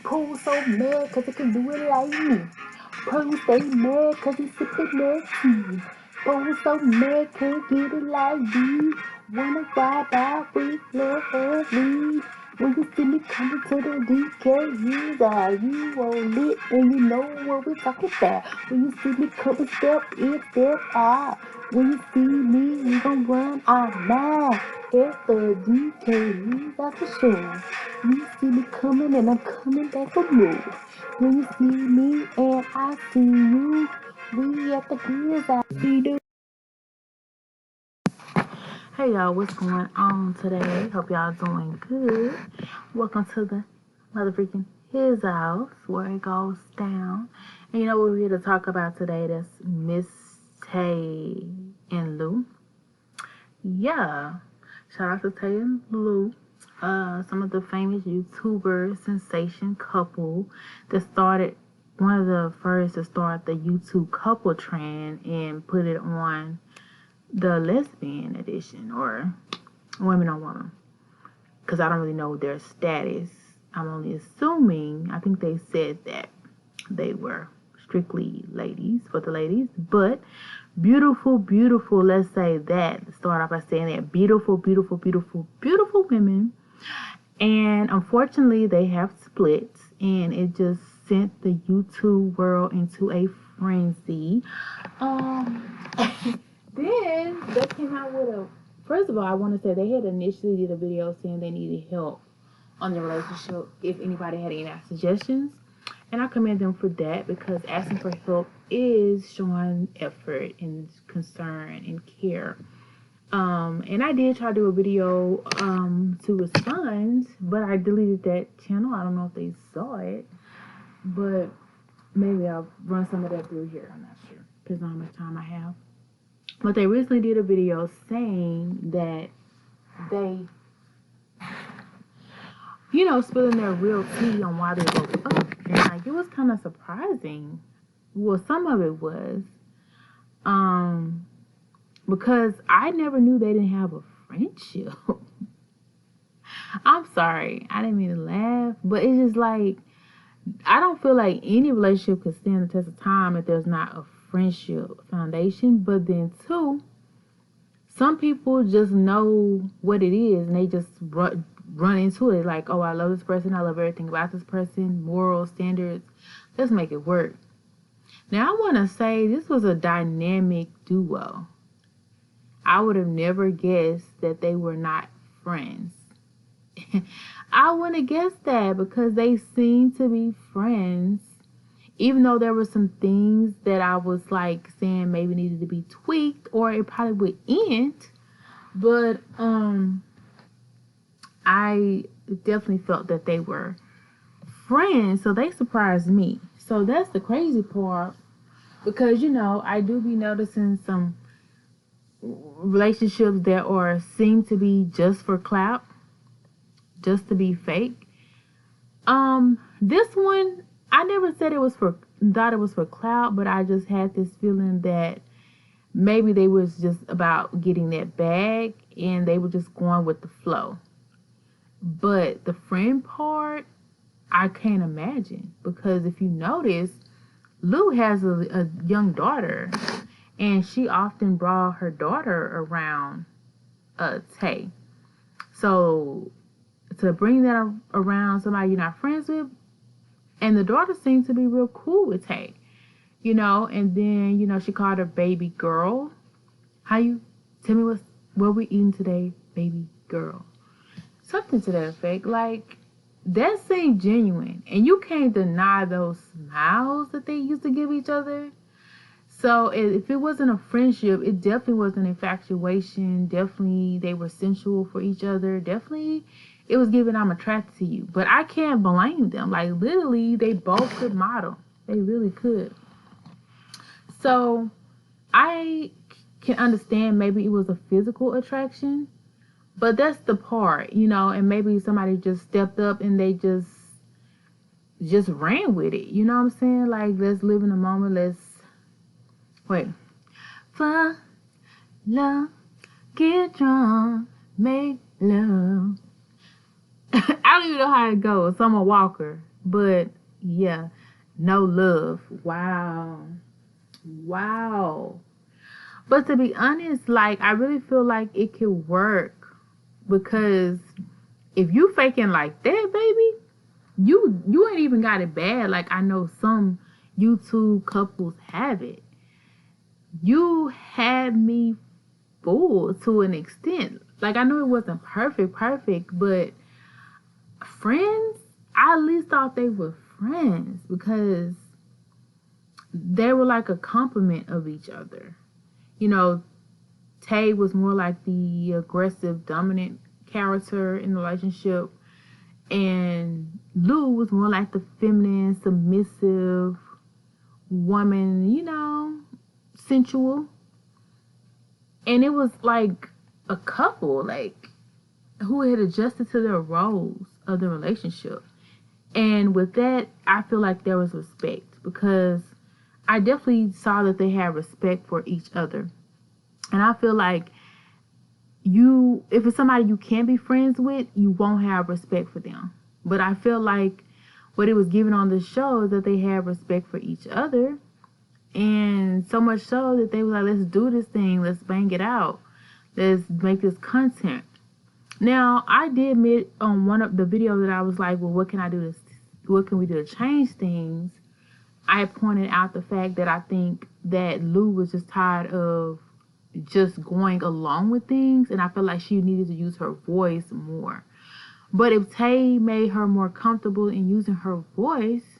Pool so mad cause he can do it like me. Pool stay mad cause he sippin' that tea. Pool so mad can't get it like me. Wanna ride out with lovely. When you see me coming to the DKHizouse, you all lit and you know what we're talking about. When you see me coming, step in, step out. When you see me, we gon' run our mile. It's the DKHizouse for sure. You see me coming and I'm coming back for more. When you see me and I see you, we at the Hizouse. We do. Hey y'all, what's going on today? Hope y'all doing good. Welcome to the motherfucking His House where it goes down. And you know what we're here to talk about today? That's Miss Tay and Lou. Yeah. Shout out to Tay and Lou. Some of the famous YouTuber sensation couple that started one of the first to start the YouTube couple trend and put it on the lesbian edition or women on women, because I don't really know their status. I'm only assuming, I think they said that they were strictly ladies, for the ladies, but beautiful, beautiful, let's say that, start off by saying that, beautiful, beautiful, beautiful, beautiful women. And unfortunately they have split, and it just sent the YouTube world into a frenzy. Then they came out with a, first of all, I want to say they had initially did a video saying they needed help on the relationship if anybody had any suggestions. And I commend them for that, because asking for help is showing effort and concern and care. And I did try to do a video to respond, but I deleted that channel. I don't know if they saw it, but maybe I'll run some of that through here. I'm not sure, because how much time I have. But they recently did a video saying that they, spilling their real tea on why they broke up. And like, it was kind of surprising. Well, some of it was. Because I never knew they didn't have a friendship. I'm sorry. I didn't mean to laugh. But it's just like, I don't feel like any relationship could stand the test of time if there's not a friendship foundation. But then too, some people just know what it is and they just run into it like, oh, I love this person, I love everything about this person, moral standards, let's make it work. Now I want to say this was a dynamic duo. I would have never guessed that they were not friends. I wouldn't have guessed that, because they seemed to be friends. Even though there were some things that I was like saying maybe needed to be tweaked, or it probably would end. But I definitely felt that they were friends, so they surprised me. So that's the crazy part, because I do be noticing some relationships that seem to be just for clout, just to be fake. This one, I never said thought it was for clout, but I just had this feeling that maybe they was just about getting that bag and they were just going with the flow. But the friend part, I can't imagine, because if you notice, Lou has a young daughter, and she often brought her daughter around Tay. So to bring that around somebody you're not friends with, and the daughter seemed to be real cool with Tay, and then, she called her baby girl. Tell me what we eating today, baby girl. Something to that effect. Like, that seemed genuine. And you can't deny those smiles that they used to give each other. So if it wasn't a friendship, it definitely was an infatuation. Definitely they were sensual for each other. Definitely it was giving, I'm attracted to you. But I can't blame them. Like, literally, they both could model. They really could. So I can understand maybe it was a physical attraction. But that's the part, and maybe somebody just stepped up and they just ran with it. You know what I'm saying? Like, let's live in the moment. Fall, love, get drunk, make love. I don't even know how it goes. Summer Walker. But yeah, no love. Wow. Wow. But to be honest, like, I really feel like it could work, because if you faking like that, baby, you ain't even got it bad. Like, I know some YouTube couples have it. You had me fooled to an extent. Like, I know it wasn't perfect, but friends, I at least thought they were friends, because they were like a complement of each other. You know, Tay was more like the aggressive, dominant character in the relationship, and Lou was more like the feminine, submissive woman, you know, sensual. And it was like a couple, like, who had adjusted to their roles of the relationship. And with that, I feel like there was respect, because I definitely saw that they had respect for each other. And I feel like if it's somebody you can be friends with, you won't have respect for them. But I feel like what it was given on the show is that they had respect for each other. And so much so that they were like, let's do this thing. Let's bang it out. Let's make this content. Now, I did admit on one of the videos that I was like, well, what can we do to change things? I pointed out the fact that I think that Lou was just tired of just going along with things, and I feel like she needed to use her voice more. But if Tay made her more comfortable in using her voice,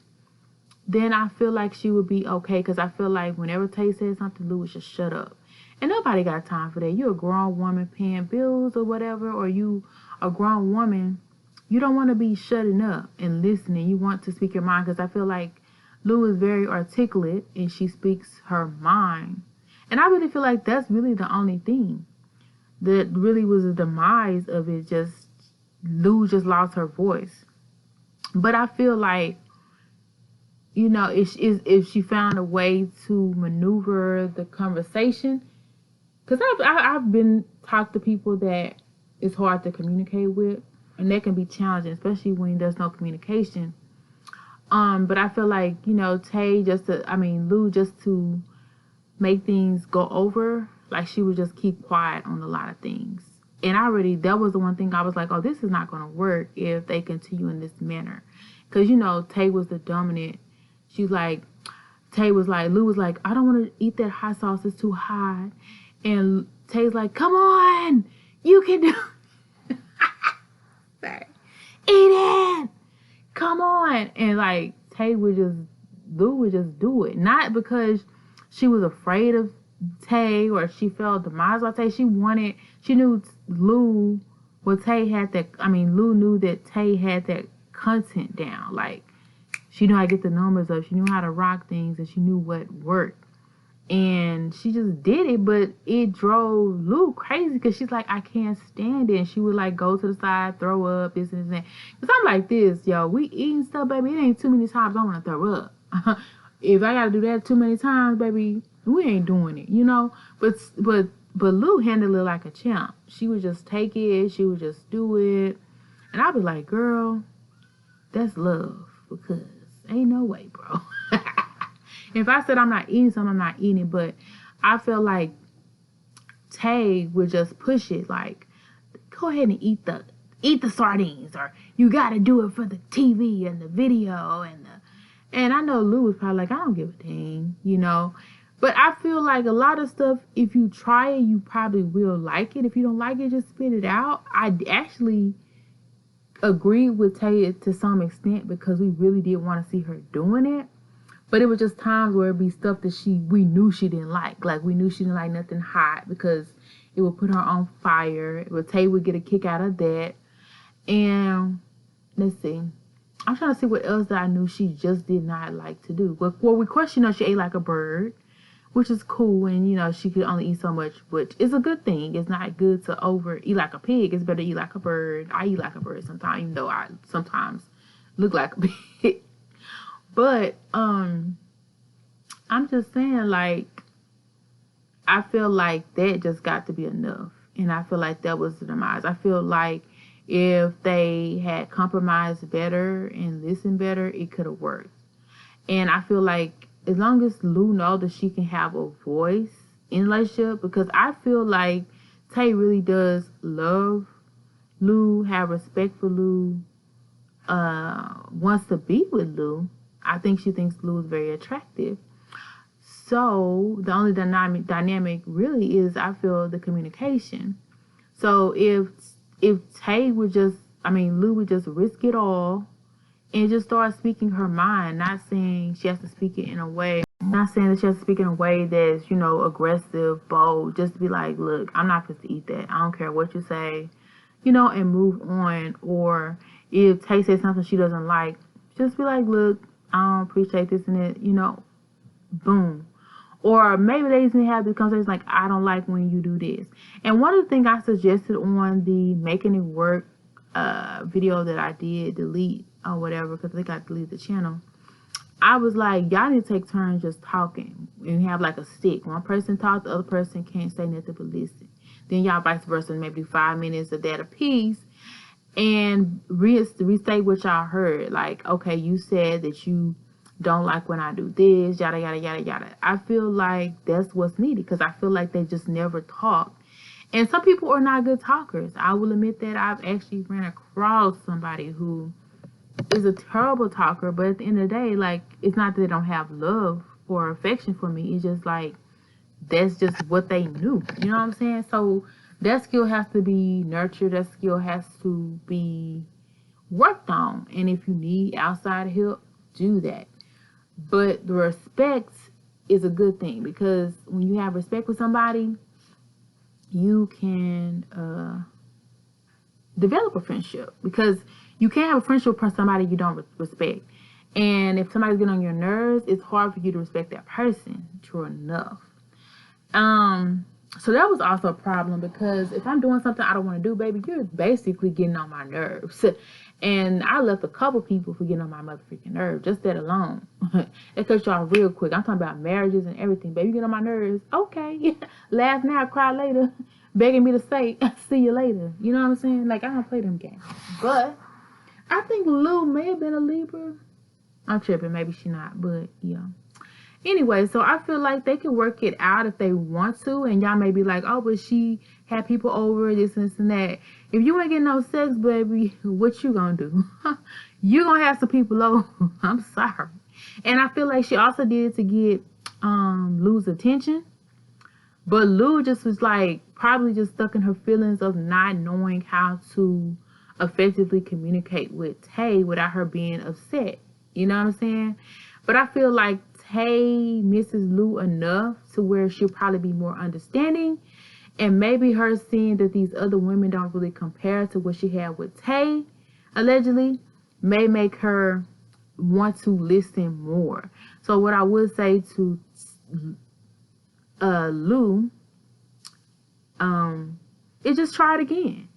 then I feel like she would be okay, because I feel like whenever Tay said something, Lou would just shut up. And nobody got time for that. You're a grown woman paying bills or whatever, or you a grown woman. You don't want to be shutting up and listening. You want to speak your mind, because I feel like Lou is very articulate and she speaks her mind. And I really feel like that's really the only thing that really was the demise of it. Just Lou just lost her voice. But I feel like, you know, if she found a way to maneuver the conversation, because I've been talked to people that it's hard to communicate with, and that can be challenging, especially when there's no communication. But I feel like, you know, Lou just to make things go over, like, she would just keep quiet on a lot of things. And that was the one thing I was like, oh, this is not going to work if they continue in this manner. Because, you know, Tay was the dominant. Lou was like, I don't want to eat that hot sauce, it's too hot. And Tay's like, come on, you can do sorry. Eat it, come on. And like, Lou would just do it. Not because she was afraid of Tay or she felt demise by Tay. She knew Lou knew that Tay had that content down. Like, she knew how to get the numbers up. She knew how to rock things, and she knew what worked. And she just did it, but it drove Lou crazy, because she's like, I can't stand it. And she would like go to the side, throw up, this and that. Because I'm like this, yo, we eating stuff, baby. It ain't too many times I want to throw up. If I got to do that too many times, baby, we ain't doing it, you know? But Lou handled it like a champ. She would just take it. She would just do it. And I'd be like, girl, that's love, because ain't no way, bro. If I said I'm not eating something, I'm not eating it. But I feel like Tay would just push it, like, go ahead and eat the sardines, or you got to do it for the TV and the video and I know Lou was probably like, I don't give a dang, you know. But I feel like a lot of stuff, if you try it, you probably will like it. If you don't like it, just spit it out. I actually agreed with Tay to some extent, because we really did want to see her doing it. But it was just times where it'd be stuff that we knew she didn't like. Like, we knew she didn't like nothing hot, because it would put her on fire. Tay would get a kick out of that. And let's see. I'm trying to see what else that I knew she just did not like to do. Well, we question her, she ate like a bird, which is cool. And, you know, she could only eat so much, which is a good thing. It's not good to eat like a pig. It's better to eat like a bird. I eat like a bird sometimes, even though I sometimes look like a pig. But I'm just saying, like, I feel like that just got to be enough. And I feel like that was the demise. I feel like if they had compromised better and listened better, it could have worked. And I feel like as long as Lou knows that she can have a voice in a relationship, because I feel like Tay really does love Lou, have respect for Lou, wants to be with Lou. I think she thinks Lou is very attractive. So the only dynamic really is, I feel, the communication. So if Tay would just, Lou would just risk it all and just start speaking her mind, not saying she has to speak it in a way, not saying that she has to speak in a way that's, aggressive, bold, just to be like, look, I'm not supposed to eat that. I don't care what you say, and move on. Or if Tay says something she doesn't like, just be like, look, I don't appreciate this and that, boom. Or maybe they just have this conversation like, I don't like when you do this. And one of the things I suggested on the Making It Work video that I did delete or whatever, because I think I deleted the channel, I was like, y'all need to take turns just talking and have like a stick. One person talk, the other person can't say nothing but listen. Then y'all vice versa, maybe 5 minutes of that apiece, and restate what y'all heard. Like, okay, you said that you don't like when I do this, yada, yada, yada, yada. I feel like that's what's needed, because I feel like they just never talk. And some people are not good talkers. I will admit that I've actually ran across somebody who is a terrible talker, but at the end of the day, like, it's not that they don't have love or affection for me. It's just like, that's just what they knew. You know what I'm saying? So that skill has to be nurtured. That skill has to be worked on. And if you need outside help, do that. But the respect is a good thing, because when you have respect for somebody, you can develop a friendship, because you can't have a friendship with somebody you don't respect. And if somebody's getting on your nerves, it's hard for you to respect that person. True enough. So that was also a problem, because if I'm doing something I don't want to do, baby, you're basically getting on my nerves. And I left a couple people for getting on my motherfucking nerves, just that alone. It cuts you off real quick. I'm talking about marriages and everything. Baby, you get on my nerves. Okay. Laugh now, cry later. Begging me to say, see you later. You know what I'm saying? Like, I don't play them games. But I think Lou may have been a Libra. I'm tripping. Maybe she not. But, yeah. Anyway, so I feel like they can work it out if they want to. And y'all may be like, oh, but she had people over, this and this and that. If you ain't getting no sex, baby, what you gonna do? You gonna have some people over. I'm sorry. And I feel like she also did it to get Lou's attention. But Lou just was like, probably just stuck in her feelings of not knowing how to effectively communicate with Tay without her being upset. You know what I'm saying? But I feel like Tay misses Lou enough to where she'll probably be more understanding. And maybe her seeing that these other women don't really compare to what she had with Tay, allegedly, may make her want to listen more. So what I would say to Lou, is just try it again.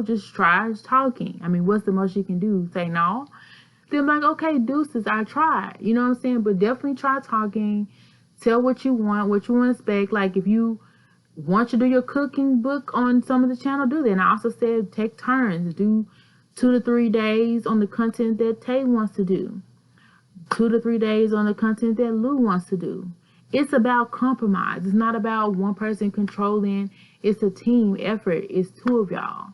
Just try talking. What's the most you can do? Say no? Then like, okay, deuces, I tried. You know what I'm saying? But definitely try talking. Tell what you want to expect. Like, if you want to do your cooking book on some of the channel, do that. And I also said take turns. Do 2 to 3 days on the content that Tay wants to do. 2 to 3 days on the content that Lou wants to do. It's about compromise. It's not about one person controlling. It's a team effort. It's 2 of y'all.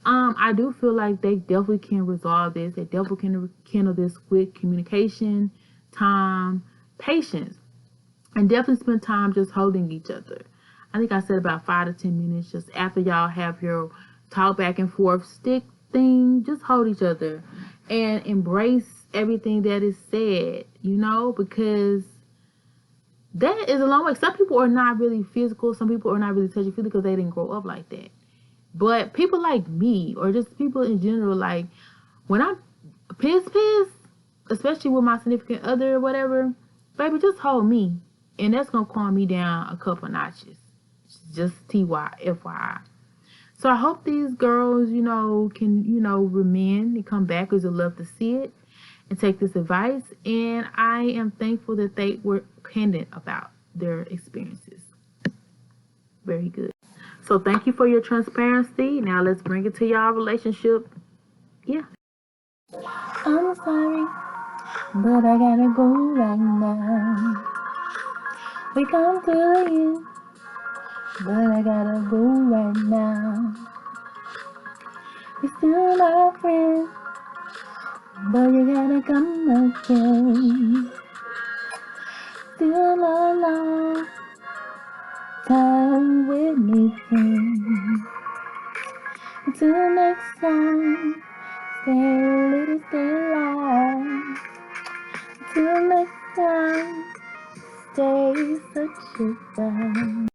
I do feel like they definitely can resolve this. They definitely can rekindle this with communication, time, patience, and definitely spend time just holding each other. I think I said about 5 to 10 minutes just after y'all have your talk back and forth stick thing. Just hold each other and embrace everything that is said, because that is a long way. Some people are not really physical. Some people are not really touchy-feely because they didn't grow up like that. But people like me, or just people in general, like, when I'm pissed, especially with my significant other or whatever, baby, just hold me. And that's going to calm me down a couple notches. Just FYI. So I hope these girls, can, remend and come back, because I love to see it and take this advice. And I am thankful that they were candid about their experiences. Very good. So thank you for your transparency. Now let's bring it to y'all relationship. Yeah. I'm sorry, but I gotta go right now. We come to you, but I gotta go right now. You're still my friend, but you gotta come again. Still a long time with me, friend. Until next time, stay a little, stay alive. Until next time, stay such a friend.